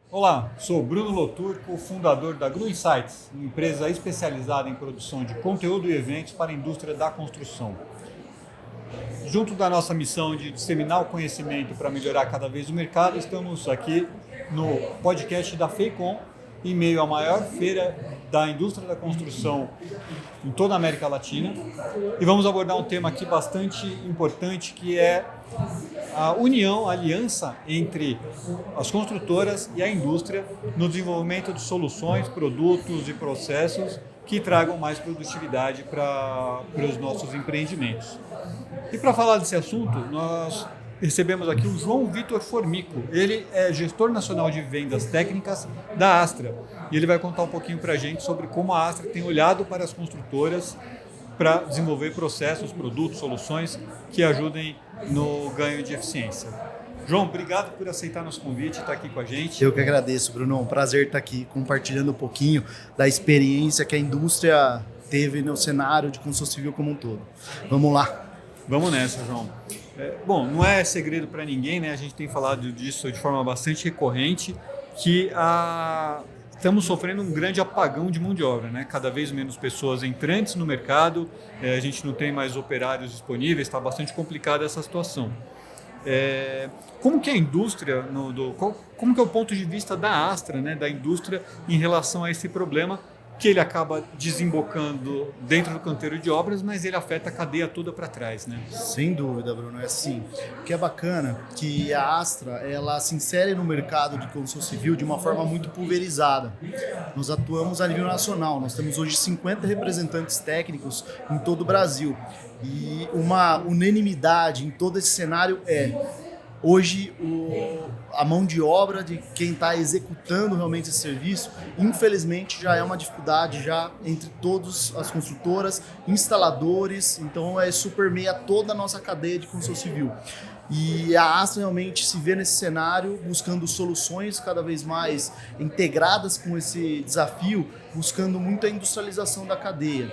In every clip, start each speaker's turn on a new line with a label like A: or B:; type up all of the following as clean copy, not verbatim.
A: Olá, sou Bruno Loturco, fundador da Gru Insights, uma empresa especializada em produção de conteúdo e eventos para a indústria da construção. Junto da nossa missão de disseminar o conhecimento para melhorar cada vez o mercado, estamos aqui no podcast da FEICOM, em meio à maior feira da indústria da construção em toda a América Latina. E vamos abordar um tema aqui bastante importante, que é a união, a aliança entre as construtoras e a indústria no desenvolvimento de soluções, produtos e processos que tragam mais produtividade para os nossos empreendimentos. E para falar desse assunto, nós recebemos aqui o João Vitor Formico. Ele é gestor nacional de vendas técnicas da Astra e ele vai contar um pouquinho para a gente sobre como a Astra tem olhado para as construtoras para desenvolver processos, produtos, soluções que ajudem no ganho de eficiência. João, obrigado por aceitar nosso convite e estar aqui com a gente.
B: Eu que agradeço, Bruno. É um prazer estar aqui compartilhando um pouquinho da experiência que a indústria teve no cenário de construção civil como um todo. Vamos lá.
A: Vamos nessa, João. Bom, não é segredo para ninguém, né? A gente tem falado disso de forma bastante recorrente, que estamos sofrendo um grande apagão de mão de obra, né? Cada vez menos pessoas entrantes no mercado, a gente não tem mais operários disponíveis, está bastante complicada essa situação. Como que a indústria, como que é o ponto de vista da Astra, né, da indústria em relação a esse problema, que ele acaba desembocando dentro do canteiro de obras, mas ele afeta a cadeia toda para trás, né?
B: Sem dúvida, Bruno. É assim, o que é bacana que a Astra, ela se insere no mercado de construção civil de uma forma muito pulverizada. Nós atuamos a nível nacional, nós temos hoje 50 representantes técnicos em todo o Brasil. E uma unanimidade em todo esse cenário hoje, a mão de obra de quem está executando realmente esse serviço, infelizmente, já é uma dificuldade já entre todas as construtoras, instaladores, então isso permeia toda a nossa cadeia de construção civil. E a Astra realmente se vê nesse cenário, buscando soluções cada vez mais integradas com esse desafio, buscando muito a industrialização da cadeia.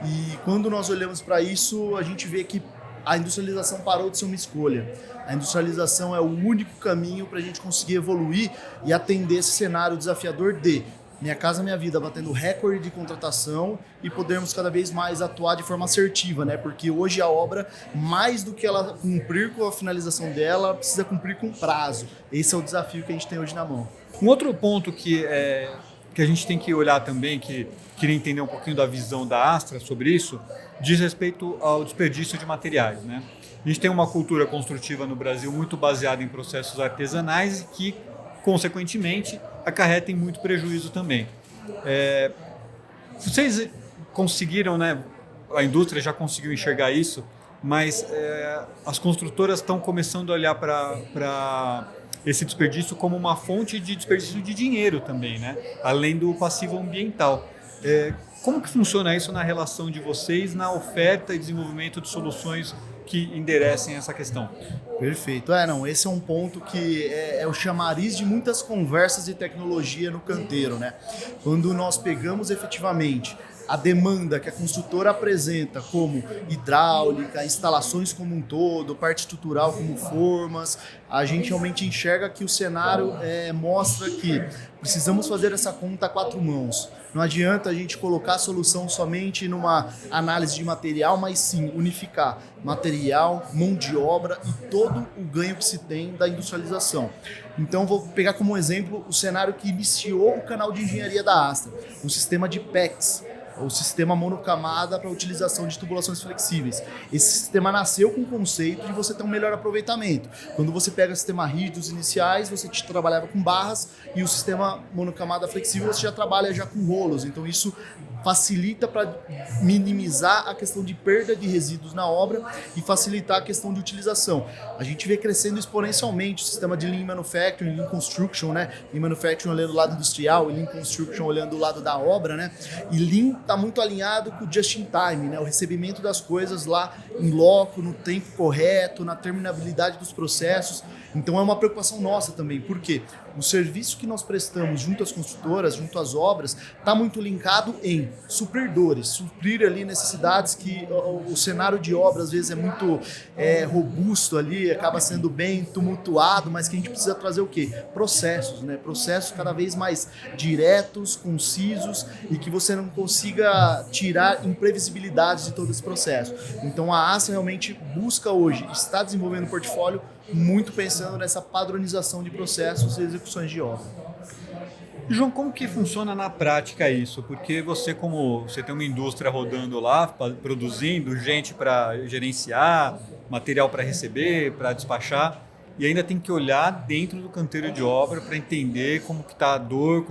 B: E quando nós olhamos para isso, a gente vê que a industrialização parou de ser uma escolha. A industrialização é o único caminho para a gente conseguir evoluir e atender esse cenário desafiador de Minha Casa Minha Vida batendo recorde de contratação e podermos cada vez mais atuar de forma assertiva, né? Porque hoje a obra, mais do que ela cumprir com a finalização dela, ela precisa cumprir com prazo. Esse é o desafio que a gente tem hoje na mão.
A: Um outro ponto que a gente tem que olhar também, que queria entender um pouquinho da visão da Astra sobre isso, diz respeito ao desperdício de materiais, né? A gente tem uma cultura construtiva no Brasil muito baseada em processos artesanais e que, consequentemente, acarretem muito prejuízo também. Vocês conseguiram, né? A indústria já conseguiu enxergar isso, mas as construtoras estão começando a olhar para esse desperdício como uma fonte de desperdício de dinheiro também, né? Além do passivo ambiental. Como que funciona isso na relação de vocês, na oferta e desenvolvimento de soluções que enderecem essa questão?
B: Perfeito. Esse é um ponto que é o chamariz de muitas conversas de tecnologia no canteiro, né? Quando nós pegamos efetivamente a demanda que a construtora apresenta como hidráulica, instalações como um todo, parte estrutural como formas, a gente realmente enxerga que o cenário mostra que precisamos fazer essa conta a quatro mãos. Não adianta a gente colocar a solução somente numa análise de material, mas sim unificar material, mão de obra e todo o ganho que se tem da industrialização. Então vou pegar como exemplo o cenário que iniciou o canal de engenharia da Astra, um sistema de PEX, o sistema monocamada para utilização de tubulações flexíveis. Esse sistema nasceu com o conceito de você ter um melhor aproveitamento. Quando você pega o sistema rígido, os iniciais, você trabalhava com barras, e o sistema monocamada flexível você já trabalha já com rolos. Então isso facilita para minimizar a questão de perda de resíduos na obra e facilitar a questão de utilização. A gente vê crescendo exponencialmente o sistema de Lean Manufacturing, Lean Construction, né? Lean Manufacturing olhando o lado industrial e Lean Construction olhando o lado da obra, né? E Lean está muito alinhado com o just in time, né? O recebimento das coisas lá em loco, no tempo correto, na terminabilidade dos processos. Então é uma preocupação nossa também. Por quê? o serviço que nós prestamos junto às construtoras, junto às obras, está muito linkado em suprir dores, suprir ali necessidades que o cenário de obra às vezes é muito robusto ali, acaba sendo bem tumultuado, mas que a gente precisa trazer o quê? Processos, né? Processos cada vez mais diretos, concisos e que você não consiga tirar imprevisibilidades de todo esse processo. Então a Astra realmente busca hoje, está desenvolvendo um portfólio muito pensando nessa padronização de processos e execuções de obra.
A: João, como que funciona na prática isso? Porque você tem uma indústria rodando lá, produzindo gente para gerenciar, material para receber, para despachar, e ainda tem que olhar dentro do canteiro de obra para entender como que está a dor,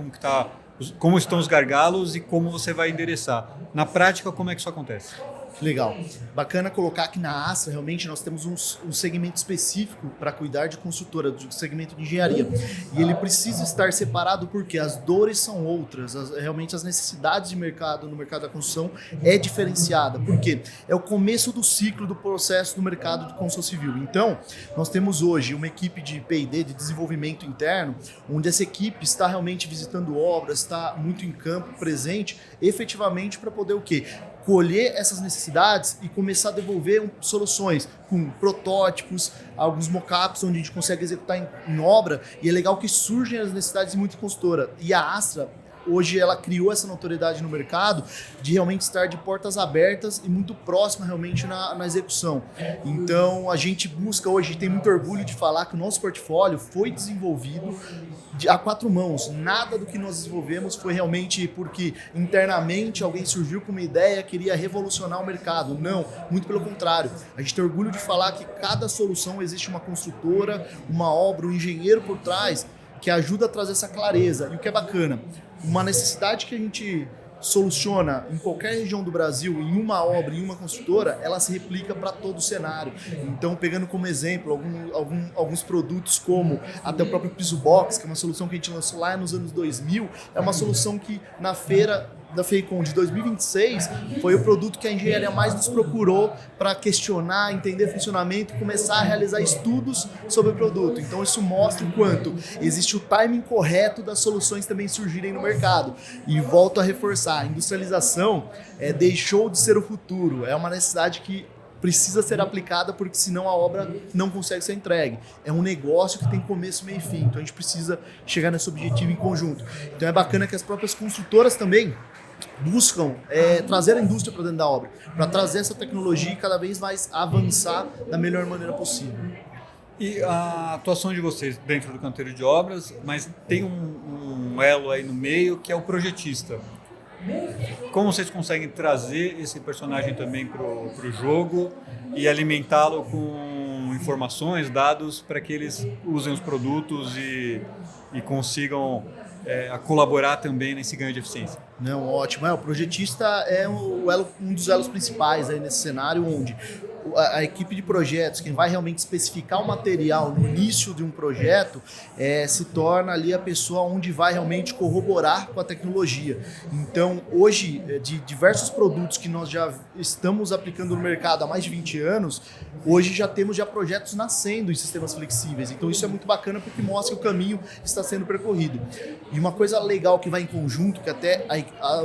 A: como estão os gargalos e como você vai endereçar. Na prática, como é que isso acontece?
B: Legal. Bacana colocar que na Astra realmente nós temos um segmento específico para cuidar de construtora, do segmento de engenharia. E ele precisa estar separado porque as dores são outras, realmente as necessidades de mercado no mercado da construção é diferenciada. Por quê? É o começo do ciclo do processo do mercado de construção civil. Então, nós temos hoje uma equipe de P&D, de desenvolvimento interno, onde essa equipe está realmente visitando obras, está muito em campo, presente, efetivamente para poder o quê? Colher essas necessidades e começar a devolver soluções com protótipos, alguns mockups onde a gente consegue executar em obra, e é legal que surgem as necessidades de muita consultora. E a Astra, hoje, ela criou essa notoriedade no mercado de realmente estar de portas abertas e muito próxima realmente na execução. Então, a gente busca hoje, tem muito orgulho de falar que o nosso portfólio foi desenvolvido a 4 mãos. Nada do que nós desenvolvemos foi realmente porque internamente alguém surgiu com uma ideia, queria revolucionar o mercado. Não, muito pelo contrário. A gente tem orgulho de falar que cada solução existe uma construtora, uma obra, um engenheiro por trás que ajuda a trazer essa clareza. E o que é bacana, uma necessidade que a gente soluciona em qualquer região do Brasil, em uma obra, em uma construtora, ela se replica para todo o cenário. Então, pegando como exemplo alguns produtos como até o próprio Piso Box, que é uma solução que a gente lançou lá nos anos 2000, é uma solução que na feira da FEICOM de 2026 foi o produto que a engenharia mais nos procurou para questionar, entender funcionamento e começar a realizar estudos sobre o produto. Então isso mostra o quanto existe o timing correto das soluções também surgirem no mercado. E volto a reforçar, a industrialização deixou de ser o futuro, é uma necessidade que precisa ser aplicada porque senão a obra não consegue ser entregue. É um negócio que tem começo, meio e fim, então a gente precisa chegar nesse objetivo em conjunto. Então é bacana que as próprias construtoras também buscam trazer a indústria para dentro da obra, para trazer essa tecnologia e cada vez mais avançar da melhor maneira possível.
A: E a atuação de vocês dentro do canteiro de obras, mas tem um elo aí no meio que é o projetista. Como vocês conseguem trazer esse personagem também para o jogo e alimentá-lo com informações, dados, para que eles usem os produtos e consigam colaborar também nesse ganho de eficiência?
B: Não, ótimo. O projetista é um dos elos principais aí nesse cenário, onde a equipe de projetos, quem vai realmente especificar o material no início de um projeto, se torna ali a pessoa onde vai realmente corroborar com a tecnologia. Então, hoje, de diversos produtos que nós já estamos aplicando no mercado há mais de 20 anos, hoje já temos projetos nascendo em sistemas flexíveis. Então, isso é muito bacana porque mostra que o caminho está sendo percorrido. E uma coisa legal que vai em conjunto, que até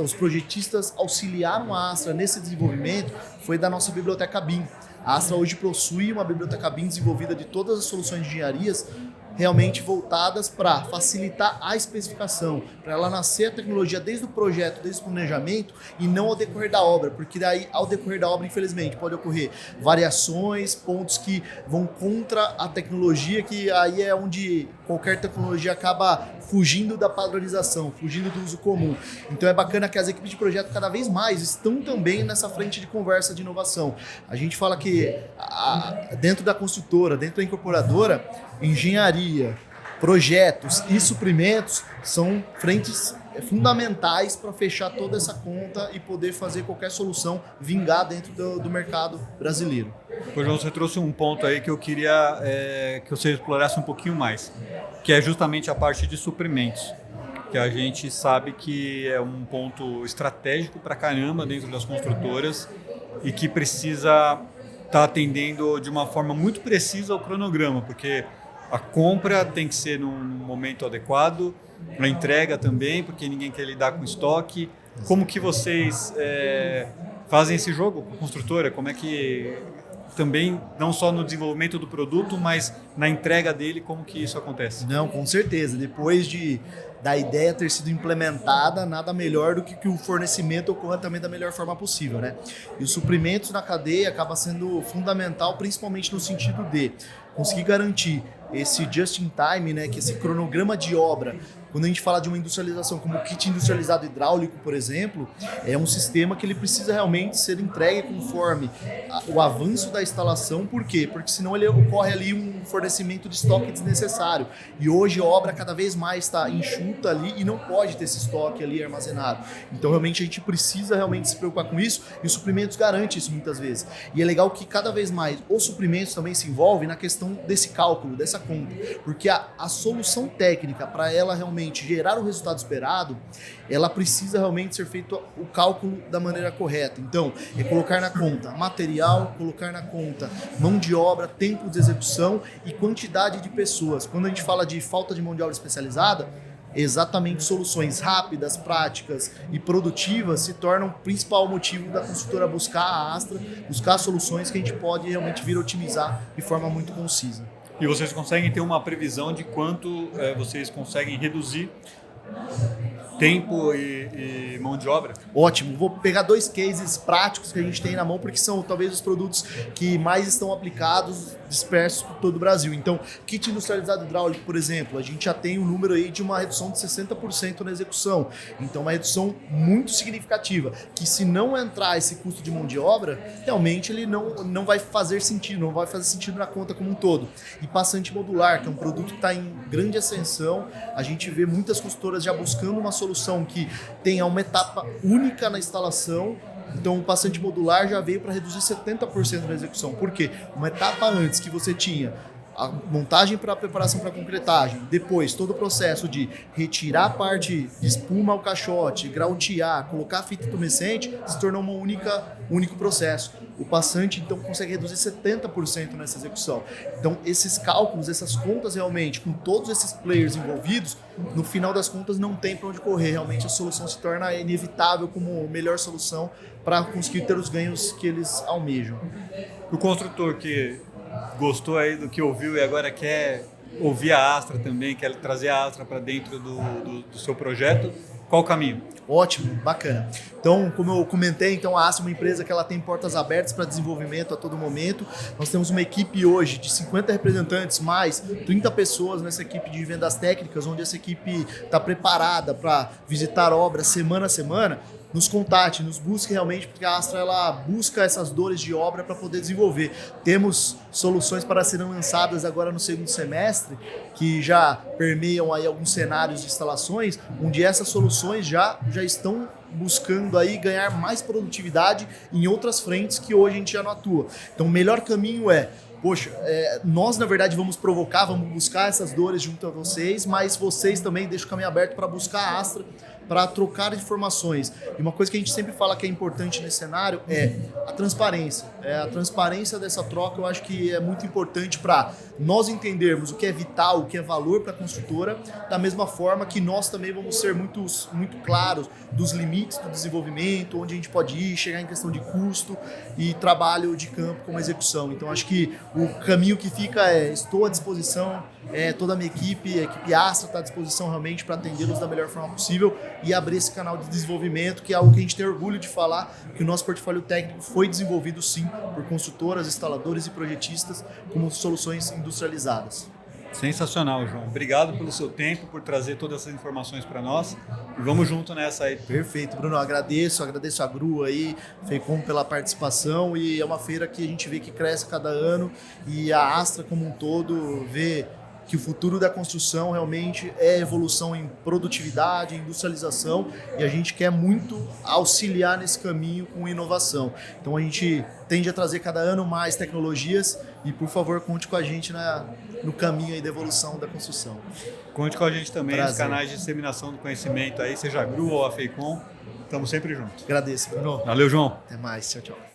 B: os projetistas auxiliaram a Astra nesse desenvolvimento, foi da nossa biblioteca BIM. A Astra hoje possui uma biblioteca BIM desenvolvida de todas as soluções de engenharias realmente voltadas para facilitar a especificação, para ela nascer a tecnologia desde o projeto, desde o planejamento e não ao decorrer da obra, porque daí ao decorrer da obra, infelizmente, pode ocorrer variações, pontos que vão contra a tecnologia, que aí é onde qualquer tecnologia acaba fugindo da padronização, fugindo do uso comum. Então é bacana que as equipes de projeto cada vez mais estão também nessa frente de conversa de inovação. A gente fala que dentro da construtora, dentro da incorporadora, engenharia, projetos e suprimentos são frentes fundamentais para fechar toda essa conta e poder fazer qualquer solução vingar dentro do mercado brasileiro.
A: Pois você trouxe um ponto aí que eu queria que você explorasse um pouquinho mais, que é justamente a parte de suprimentos, que a gente sabe que é um ponto estratégico para caramba dentro das construtoras e que precisa estar atendendo de uma forma muito precisa ao cronograma, porque a compra tem que ser num momento adequado, a entrega também, porque ninguém quer lidar com estoque. Como que vocês fazem esse jogo com a construtora? Como é que também, não só no desenvolvimento do produto, mas na entrega dele, como que isso acontece?
B: Não, com certeza. Depois da ideia ter sido implementada, nada melhor do que o fornecimento ocorra também da melhor forma possível, né? E os suprimentos na cadeia acaba sendo fundamental, principalmente no sentido de conseguir garantir esse just in time, né, que esse cronograma de obra. Quando a gente fala de uma industrialização como o kit industrializado hidráulico, por exemplo, é um sistema que ele precisa realmente ser entregue conforme o avanço da instalação. Por quê? Porque senão ele ocorre ali um fornecimento de estoque desnecessário. E hoje a obra cada vez mais está enxuta ali e não pode ter esse estoque ali armazenado. Então realmente a gente precisa realmente se preocupar com isso, e os suprimentos garantem isso muitas vezes. E é legal que cada vez mais os suprimentos também se envolvem na questão desse cálculo, dessa conta. Porque a solução técnica, para ela realmente gerar o resultado esperado, ela precisa realmente ser feito o cálculo da maneira correta. Então, é colocar na conta material, colocar na conta mão de obra, tempo de execução e quantidade de pessoas. Quando a gente fala de falta de mão de obra especializada, exatamente soluções rápidas, práticas e produtivas se tornam o principal motivo da construtora buscar a Astra, buscar soluções que a gente pode realmente vir otimizar de forma muito concisa.
A: E vocês conseguem ter uma previsão de quanto vocês conseguem reduzir tempo e mão de obra?
B: Ótimo, vou pegar 2 cases práticos que a gente tem na mão, porque são talvez os produtos que mais estão aplicados, dispersos por todo o Brasil. Então, kit industrializado hidráulico, por exemplo, a gente já tem um número aí de uma redução de 60% na execução. Então, uma redução muito significativa, que se não entrar esse custo de mão de obra, realmente ele não vai fazer sentido, não vai fazer sentido na conta como um todo. E passante modular, que é um produto que está em grande ascensão, a gente vê muitas consultoras já buscando uma solução que tenha uma etapa única na instalação. Então o passante modular já veio para reduzir 70% da execução. Por quê? Uma etapa antes que você tinha a montagem para a preparação para a concretagem, depois todo o processo de retirar a parte de espuma ao caixote, grautear, colocar a fita tumescente, se tornou um único processo. O passante então consegue reduzir 70% nessa execução. Então esses cálculos, essas contas realmente, com todos esses players envolvidos, no final das contas não tem para onde correr. Realmente a solução se torna inevitável como melhor solução para conseguir ter os ganhos que eles almejam.
A: O construtor que gostou aí do que ouviu e agora quer ouvir a Astra também, quer trazer a Astra para dentro do seu projeto, qual o caminho?
B: Ótimo, bacana. Então, como eu comentei, a Astra é uma empresa que ela tem portas abertas para desenvolvimento a todo momento. Nós temos uma equipe hoje de 50 representantes, mais 30 pessoas nessa equipe de vendas técnicas, onde essa equipe está preparada para visitar obras semana a semana. Nos contate, nos busque realmente, porque a Astra ela busca essas dores de obra para poder desenvolver. Temos soluções para serem lançadas agora no segundo semestre, que já permeiam aí alguns cenários de instalações, onde essas soluções já estão buscando aí ganhar mais produtividade em outras frentes que hoje a gente já não atua. Então o melhor caminho nós na verdade vamos buscar essas dores junto a vocês, mas vocês também deixam o caminho aberto para buscar a Astra, para trocar informações. E uma coisa que a gente sempre fala que é importante nesse cenário é a transparência. A transparência dessa troca eu acho que é muito importante para nós entendermos o que é vital, o que é valor para a construtora, da mesma forma que nós também vamos ser muito claros dos limites do desenvolvimento, onde a gente pode ir, chegar em questão de custo e trabalho de campo como execução. Então acho que o caminho que fica estou à disposição, toda a minha equipe, a equipe Astra está à disposição realmente para atendê-los da melhor forma possível e abrir esse canal de desenvolvimento, que é algo que a gente tem orgulho de falar, que o nosso portfólio técnico foi desenvolvido sim por construtoras, instaladores e projetistas como soluções industrializadas.
A: Sensacional, João. Obrigado pelo seu tempo, por trazer todas essas informações para nós. E vamos junto nessa aí.
B: Perfeito, Bruno. Agradeço a Gru aí, Fecom pela participação, e é uma feira que a gente vê que cresce a cada ano e a Astra como um todo vê que o futuro da construção realmente é evolução em produtividade, em industrialização, e a gente quer muito auxiliar nesse caminho com inovação. Então a gente tende a trazer cada ano mais tecnologias e, por favor, conte com a gente no caminho aí da evolução da construção.
A: Conte com a gente também.
B: Prazer.
A: Nos canais de disseminação do conhecimento aí, seja a Gru ou a Fecom, estamos sempre juntos.
B: Agradeço, Bruno.
A: Valeu, João.
B: Até mais. Tchau, tchau.